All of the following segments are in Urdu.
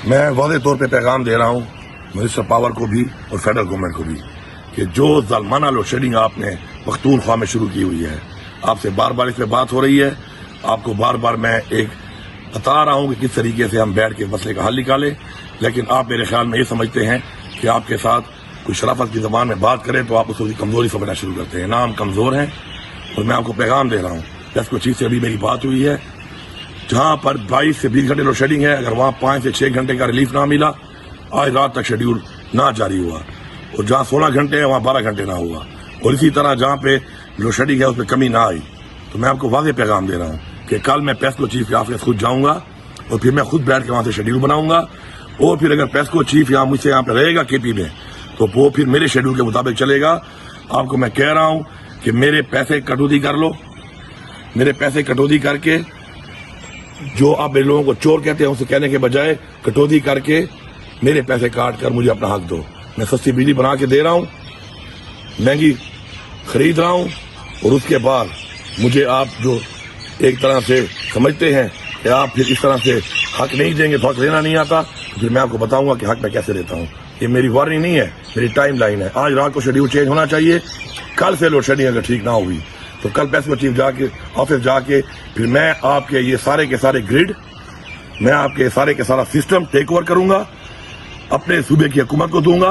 میں واضح طور پہ پیغام دے رہا ہوں منسٹر پاور کو بھی اور فیڈرل گورنمنٹ کو بھی کہ جو ظالمانہ لوڈ شیڈنگ آپ نے پختونخوا میں شروع کی ہوئی ہے، آپ سے بار بار اس پہ بات ہو رہی ہے، آپ کو بار بار میں ایک بتا رہا ہوں کہ کس طریقے سے ہم بیٹھ کے مسئلے کا حل نکالیں، لیکن آپ میرے خیال میں یہ سمجھتے ہیں کہ آپ کے ساتھ کوئی شرافت کی زبان میں بات کرے تو آپ اس کی کمزوری سمجھنا شروع کرتے ہیں۔ نہ ہم کمزور ہیں، اور میں آپ کو پیغام دے رہا ہوں، جس کو چیز سے ابھی میری بات ہوئی ہے، جہاں پر 22 سے 20 گھنٹے لوڈ شیڈنگ ہے، اگر وہاں 5 سے 6 گھنٹے کا ریلیف نہ ملا، آج رات تک شیڈیول نہ جاری ہوا، اور جہاں 16 گھنٹے ہے وہاں 12 گھنٹے نہ ہوا، اور اسی طرح جہاں پہ لوڈ شیڈنگ ہے اس پہ کمی نہ آئی، تو میں آپ کو واضح پیغام دے رہا ہوں کہ کل میں پیسکو چیف کے آفس خود جاؤں گا، اور پھر میں خود بیٹھ کے وہاں سے شیڈیول بناؤں گا، اور پھر اگر پیسکو چیف یہاں مجھ سے یہاں پہ رہے گا کے پی میں، تو وہ پھر میرے شیڈیول کے مطابق چلے گا۔ آپ کو میں کہہ رہا ہوں کہ میرے پیسے کٹوتی کر لو، میرے پیسے کٹوتی کر کے، جو آپ میرے لوگوں کو چور کہتے ہیں اسے کہنے کے بجائے کٹوتی کر کے میرے پیسے کاٹ کر مجھے اپنا حق دو۔ میں سستی بجلی بنا کے دے رہا ہوں، مہنگی خرید رہا ہوں، اور اس کے بعد مجھے آپ جو ایک طرح سے سمجھتے ہیں کہ آپ پھر اس طرح سے حق نہیں دیں گے تو حق لینا نہیں آتا، تو پھر میں آپ کو بتاؤں گا کہ حق میں کیسے لیتا ہوں۔ یہ میری وارننگ نہیں ہے، میری ٹائم لائن ہے۔ آج رات کو شیڈیول چینج ہونا چاہیے، کل سے لوڈ شیڈنگ اگر ٹھیک نہ ہوئی تو کل پیسکو چیف جا کے آفس جا کے پھر میں آپ کے یہ سارے کے سارے گریڈ، میں آپ کے سارے کے سارا سسٹم ٹیک اوور کروں گا، اپنے صوبے کی حکومت کو دوں گا،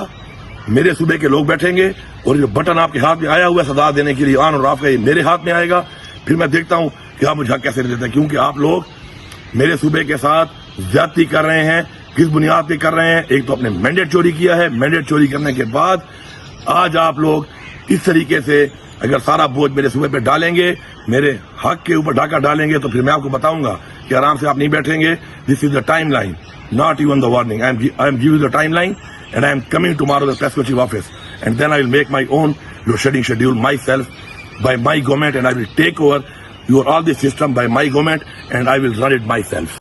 میرے صوبے کے لوگ بیٹھیں گے، اور جو بٹن آپ کے ہاتھ میں آیا ہوا ہے سزا دینے کے لیے آن اور آف کا، یہ میرے ہاتھ میں آئے گا۔ پھر میں دیکھتا ہوں کہ آپ مجھے حق کیسے دیتے ہیں، کیونکہ آپ لوگ میرے صوبے کے ساتھ زیادتی کر رہے ہیں۔ کس بنیاد پہ کر رہے ہیں؟ ایک تو اپنے مینڈیٹ چوری کیا ہے، مینڈیٹ چوری کرنے کے بعد آج آپ لوگ اس طریقے سے اگر سارا بوجھ میرے صوبے پہ ڈالیں گے، میرے حق کے اوپر ڈاکہ ڈالیں گے، تو پھر میں آپ کو بتاؤں گا کہ آرام سے آپ نہیں بیٹھیں گے۔ دس از دا ٹائم لائن، not even the warning. I am giving the timeline, and I am coming tomorrow to the Pesco Chief office, and then I will make my own load shedding schedule myself by my government, and I will take over all the system by my government, and I will run it myself.